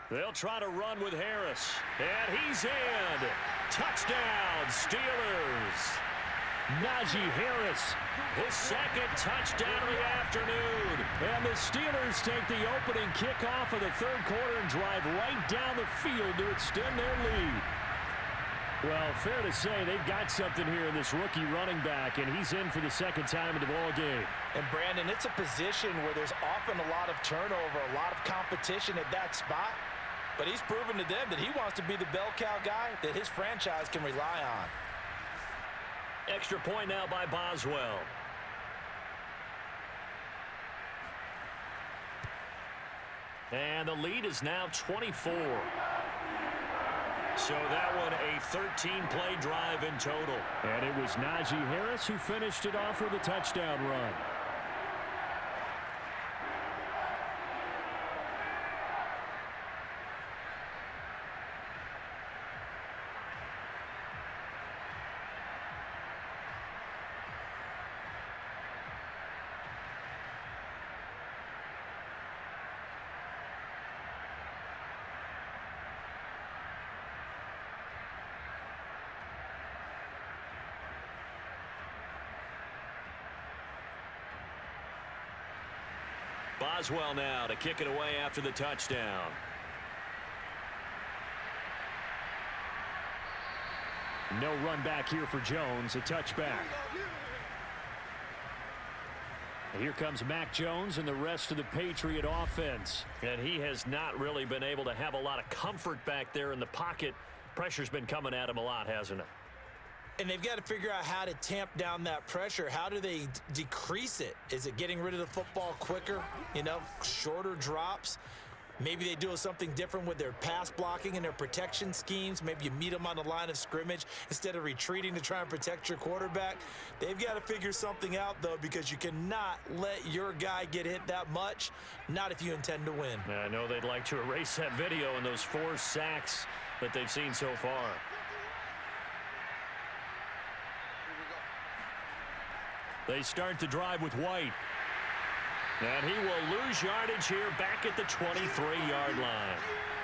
They'll try to run with Harris. And he's in. Touchdown, Steelers. Najee Harris. His 2nd touchdown of the afternoon. And the Steelers take the opening kickoff of the 3rd quarter and drive right down the field to extend their lead. Well, fair to say they've got something here in this rookie running back, and he's in for the 2nd time in the ball game. And, Brandon, it's a position where there's often a lot of turnover, a lot of competition at that spot. But he's proven to them that he wants to be the bell cow guy that his franchise can rely on. Extra point now by Boswell. And the lead is now 24. So that one a 13-play drive in total. And it was Najee Harris who finished it off with a touchdown run. Boswell now to kick it away after the touchdown. No run back here for Jones, a touchback. Here comes Mac Jones and the rest of the Patriot offense. And he has not really been able to have a lot of comfort back there in the pocket. Pressure's been coming at him a lot, hasn't it? And they've got to figure out how to tamp down that pressure. How do they decrease it? Is it getting rid of the football quicker? You know, shorter drops? Maybe they do something different with their pass blocking and their protection schemes. Maybe you meet them on the line of scrimmage instead of retreating to try and protect your quarterback. They've got to figure something out, though, because you cannot let your guy get hit that much, not if you intend to win. I know they'd like to erase that video and those 4 sacks that they've seen so far. They start the drive with White. And he will lose yardage here back at the 23-yard line.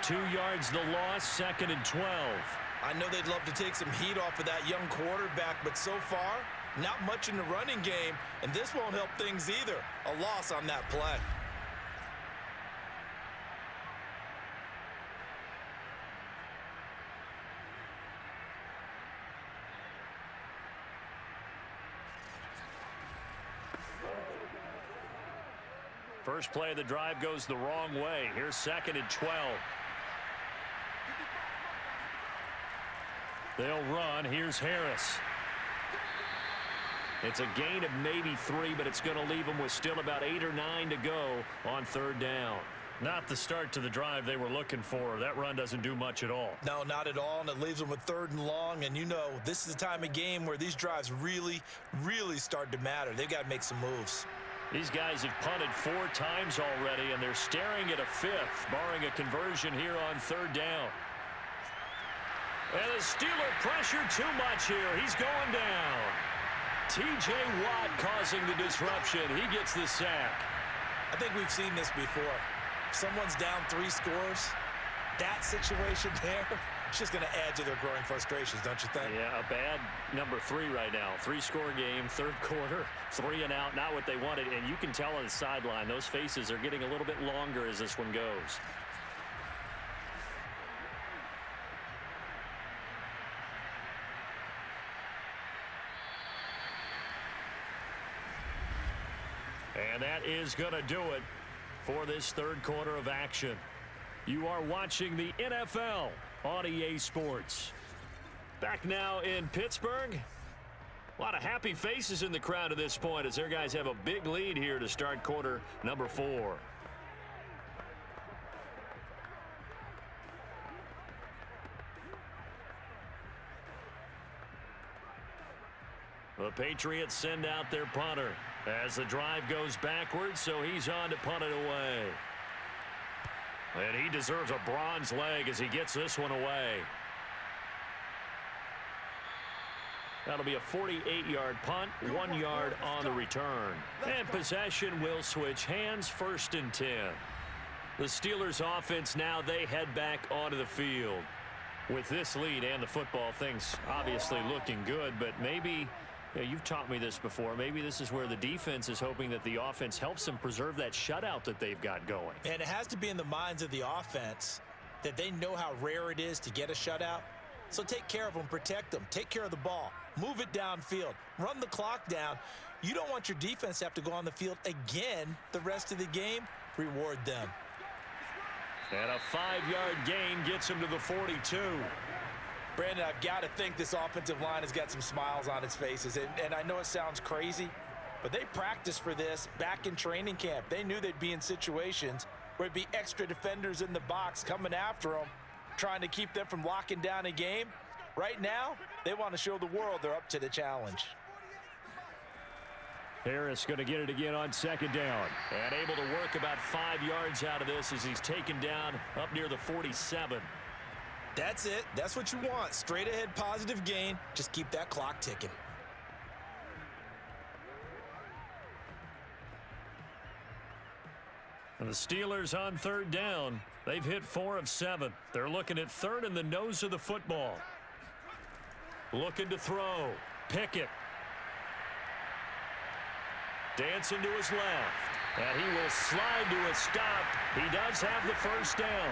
2 yards the loss, 2nd and 12. I know they'd love to take some heat off of that young quarterback, but so far, not much in the running game, and this won't help things either. A loss on that play. First play of the drive goes the wrong way. Here's 2nd and 12. They'll run. Here's Harris. It's a gain of maybe 3, but it's going to leave them with still about 8 or 9 to go on 3rd down. Not the start to the drive they were looking for. That run doesn't do much at all. No, not at all, and it leaves them with 3rd and long. And you know, this is the time of game where these drives really, really start to matter. They've got to make some moves. These guys have punted 4 times already, and they're staring at a 5th, barring a conversion here on 3rd down. And the Steeler pressure too much here. He's going down. T.J. Watt causing the disruption. He gets the sack. I think we've seen this before. If someone's down 3 scores, that situation there, it's just going to add to their growing frustrations, don't you think? Yeah, a bad number 3 right now. 3-score game, 3rd quarter, 3 and out, not what they wanted. And you can tell on the sideline, those faces are getting a little bit longer as this one goes. And that is going to do it for this 3rd quarter of action. You are watching the NFL on EA Sports. Back now in Pittsburgh. A lot of happy faces in the crowd at this point as their guys have a big lead here to start quarter number 4. The Patriots send out their punter as the drive goes backwards, so he's on to punt it away. And he deserves a bronze leg as he gets this one away. That'll be a 48-yard punt, 1 yard on the return. And possession will switch hands, 1st and 10. The Steelers offense now, they head back onto the field. With this lead and the football, things obviously looking good, but maybe, you've taught me this before, maybe this is where the defense is hoping that the offense helps them preserve that shutout that they've got going. And it has to be in the minds of the offense that they know how rare it is to get a shutout. So take care of them, protect them, take care of the ball, move it downfield, run the clock down. You don't want your defense to have to go on the field again the rest of the game. Reward them. And a 5-yard gain gets him to the 42. Brandon, I've got to think this offensive line has got some smiles on its faces. And I know it sounds crazy, but they practiced for this back in training camp. They knew they'd be in situations where it'd be extra defenders in the box coming after them, trying to keep them from locking down a game. Right now, they want to show the world they're up to the challenge. Harris going to get it again on 2nd down. And able to work about 5 yards out of this as he's taken down up near the 47. That's it. That's what you want. Straight ahead positive gain. Just keep that clock ticking. And the Steelers on 3rd down. They've hit 4 of 7. They're looking at 3rd in the nose of the football. Looking to throw. Pickett. Dancing to his left. And he will slide to a stop. He does have the 1st down.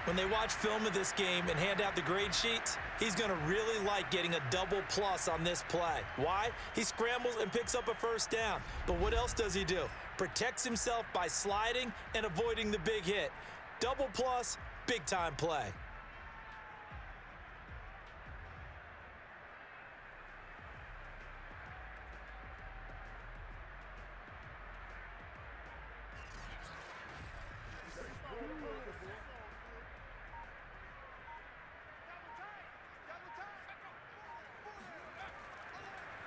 When they watch film of this game and hand out the grade sheets, he's going to really like getting a double plus on this play. Why? He scrambles and picks up a first down. But what else does he do? Protects himself by sliding and avoiding the big hit. Double plus, big-time play.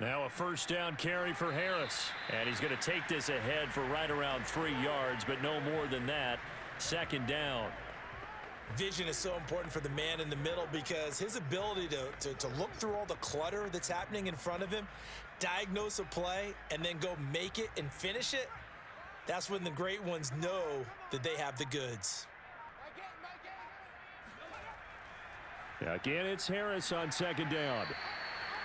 Now a first down carry for Harris. And he's going to take this ahead for right around 3 yards, but no more than that. Second down. Vision is so important for the man in the middle because his ability to look through all the clutter that's happening in front of him, diagnose a play, and then go make it and finish it, that's when the great ones know that they have the goods. Again, it's Harris on second down.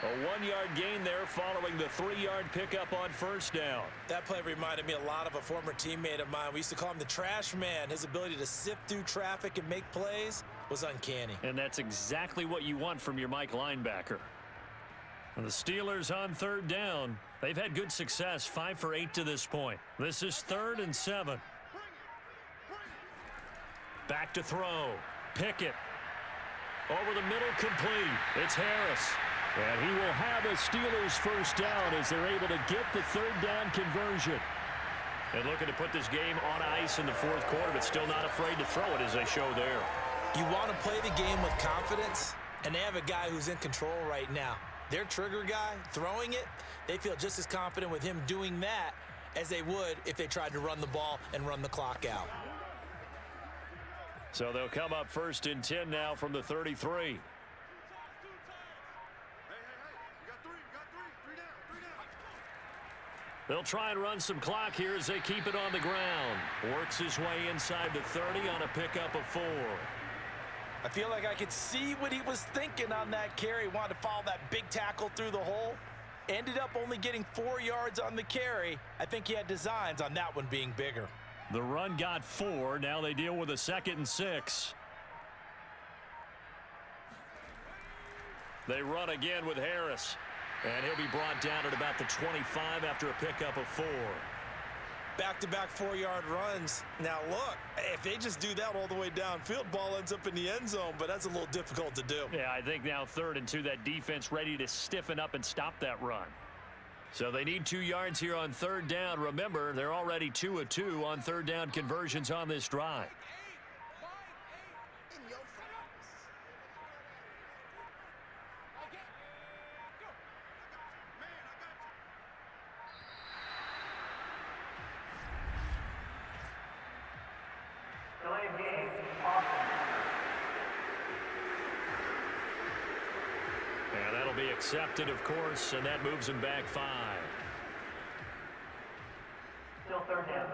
A 1-yard gain there following the 3-yard pickup on first down. That play reminded me a lot of a former teammate of mine. We used to call him the trash man. His ability to sift through traffic and make plays was uncanny. And that's exactly what you want from your Mike linebacker. And the Steelers on third down. They've had good success, 5 for 8 to this point. This is 3rd and 7. Back to throw. Pickett. Over the middle, complete. It's Harris. And he will have a Steelers first down as they're able to get the third down conversion. And looking to put this game on ice in the 4th quarter, but still not afraid to throw it as they show there. You want to play the game with confidence, and they have a guy who's in control right now. Their trigger guy, throwing it, they feel just as confident with him doing that as they would if they tried to run the ball and run the clock out. So they'll come up 1st and 10 now from the 33. They'll try and run some clock here as they keep it on the ground. Works his way inside the 30 on a pickup of 4. I feel like I could see what he was thinking on that carry. Wanted to follow that big tackle through the hole. Ended up only getting 4 yards on the carry. I think he had designs on that one being bigger. The run got 4. Now they deal with a 2nd and 6. They run again with Harris. And he'll be brought down at about the 25 after a pickup of 4. Back-to-back 4-yard runs. Now, look, if they just do that all the way downfield, ball ends up in the end zone, but that's a little difficult to do. Yeah, I think now 3rd and 2, that defense ready to stiffen up and stop that run. So they need 2 yards here on 3rd down. Remember, they're already 2 of 2 on 3rd down conversions on this drive. And that'll be accepted, of course, and that moves him back 5. Still 3rd down.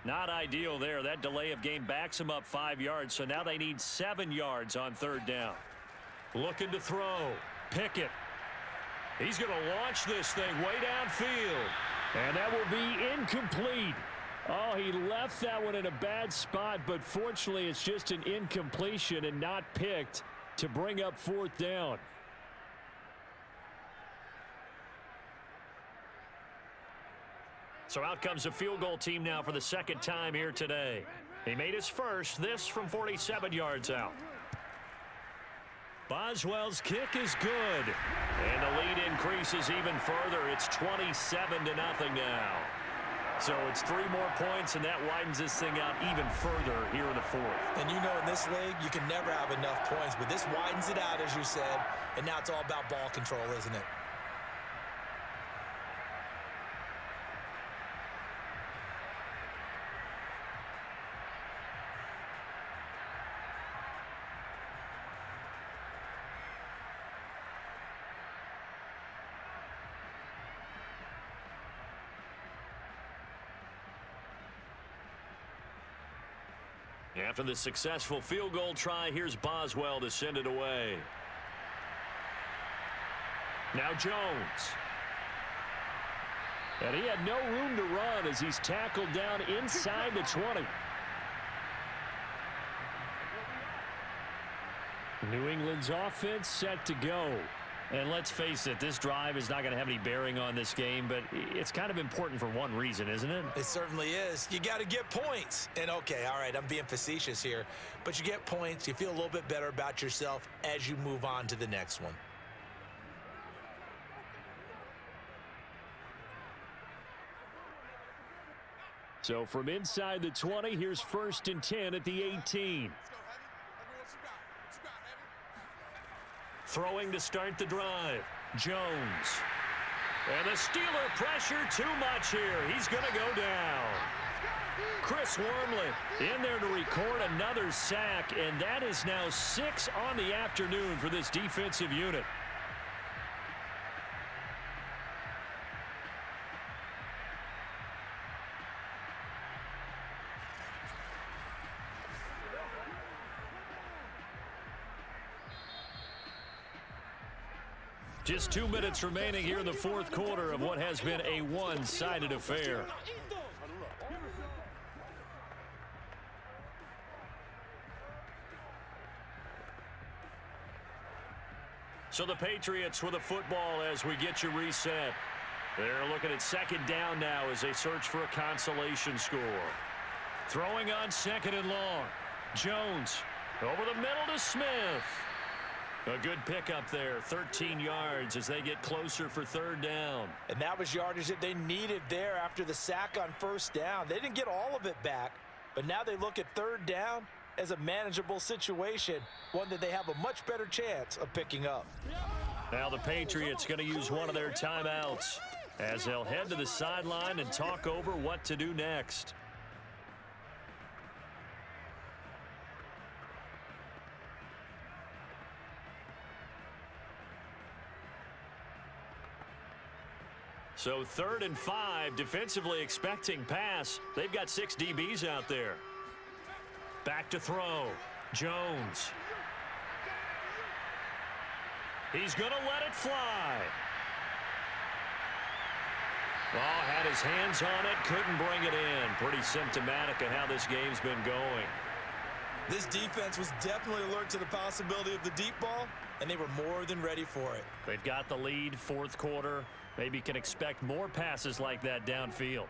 Not ideal there. That delay of game backs him up 5 yards, so now they need 7 yards on 3rd down. Looking to throw. Pickett. He's going to launch this thing way downfield. And that will be incomplete. Oh, he left that one in a bad spot, but fortunately it's just an incompletion and not picked to bring up 4th down. So out comes the field goal team now for the 2nd time here today. He made his first, this from 47 yards out. Boswell's kick is good. And the lead increases even further. It's 27-0 now. So it's 3 more points, and that widens this thing out even further here in the 4th. And you know in this league, you can never have enough points, but this widens it out, as you said, and now it's all about ball control, isn't it? After the successful field goal try, here's Boswell to send it away. Now Jones. And he had no room to run as he's tackled down inside the 20. New England's offense set to go. And let's face it, this drive is not going to have any bearing on this game, but it's kind of important for one reason, isn't it? It certainly is. You got to get points. And, okay, all right, I'm being facetious here, but you get points. You feel a little bit better about yourself as you move on to the next one. So from inside the 20, here's 1st and 10 at the 18. Throwing to start the drive. Jones. And the Steeler pressure too much here. He's going to go down. Chris Wormley in there to record another sack, and that is now 6 on the afternoon for this defensive unit. Just 2 minutes remaining here in the 4th quarter of what has been a one-sided affair. So the Patriots with the football as we get you reset. They're looking at 2nd down now as they search for a consolation score. Throwing on 2nd and long. Jones over the middle to Smith. A good pickup there, 13 yards as they get closer for 3rd down. And that was yardage that they needed there after the sack on 1st down. They didn't get all of it back, but now they look at 3rd down as a manageable situation, one that they have a much better chance of picking up. Now the Patriots going to use one of their timeouts as they'll head to the sideline and talk over what to do next. So 3rd and 5, defensively expecting pass. They've got 6 DBs out there. Back to throw. Jones. He's going to let it fly. Oh, had his hands on it, couldn't bring it in. Pretty symptomatic of how this game's been going. This defense was definitely alert to the possibility of the deep ball, and they were more than ready for it. They've got the lead, 4th quarter. Maybe can expect more passes like that downfield.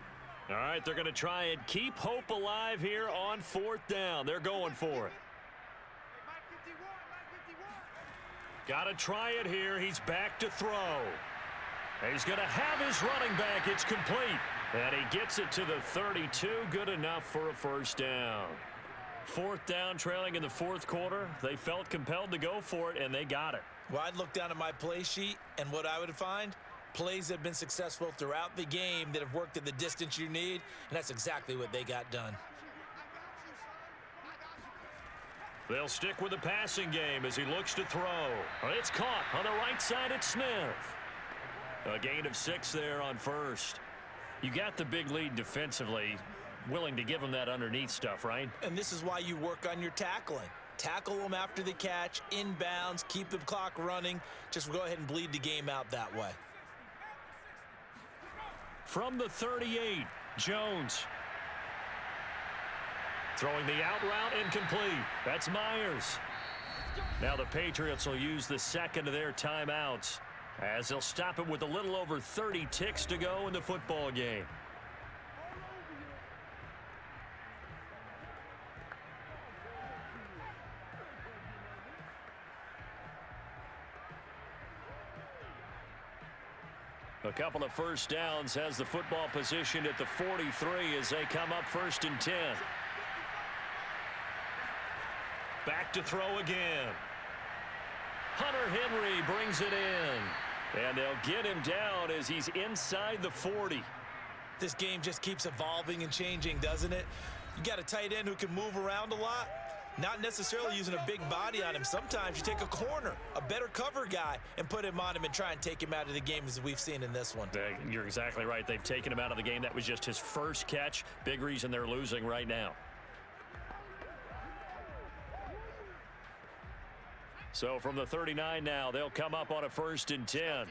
All right, they're going to try and keep hope alive here on 4th down. They're going for it. Got to try it here. He's back to throw. He's going to have his running back. It's complete. And he gets it to the 32. Good enough for a 1st down. 4th down, trailing in the 4th quarter. They felt compelled to go for it, and they got it. Well, I'd look down at my play sheet, and what I would find, plays that have been successful throughout the game that have worked at the distance you need, and that's exactly what they got done. They'll stick with the passing game as he looks to throw. It's caught on the right side at Smith. A gain of 6 there on 1st. You got the big lead defensively. Willing to give them that underneath stuff, right? And this is why you work on your tackling. Tackle them after the catch, inbounds, keep the clock running. Just go ahead and bleed the game out that way. From the 38, Jones. Throwing the out route, incomplete. That's Myers. Now the Patriots will use the 2nd of their timeouts as they'll stop it with a little over 30 ticks to go in the football game. A couple of 1st downs has the football positioned at the 43 as they come up 1st and 10. Back to throw again. Hunter Henry brings it in. And they'll get him down as he's inside the 40. This game just keeps evolving and changing, doesn't it? You got a tight end who can move around a lot. Not necessarily using a big body on him. Sometimes you take a corner, a better cover guy, and put him on him and try and take him out of the game as we've seen in this one. You're exactly right. They've taken him out of the game. That was just his 1st catch. Big reason they're losing right now. So from the 39 now, they'll come up on a 1st and 10.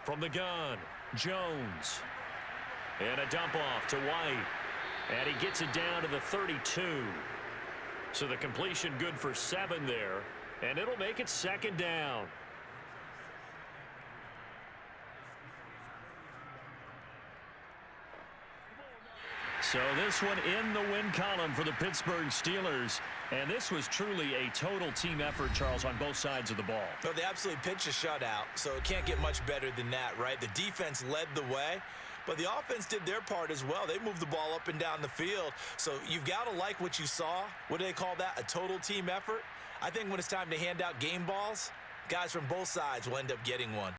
From the gun, Jones. And a dump off to White. And he gets it down to the 32. So the completion good for 7 there. And it'll make it 2nd down. So this one in the win column for the Pittsburgh Steelers. And this was truly a total team effort, Charles, on both sides of the ball. No, they absolutely pitched a shutout, so it can't get much better than that, right? The defense led the way, but the offense did their part as well. They moved the ball up and down the field. So you've got to like what you saw. What do they call that? A total team effort? I think when it's time to hand out game balls, guys from both sides will end up getting one.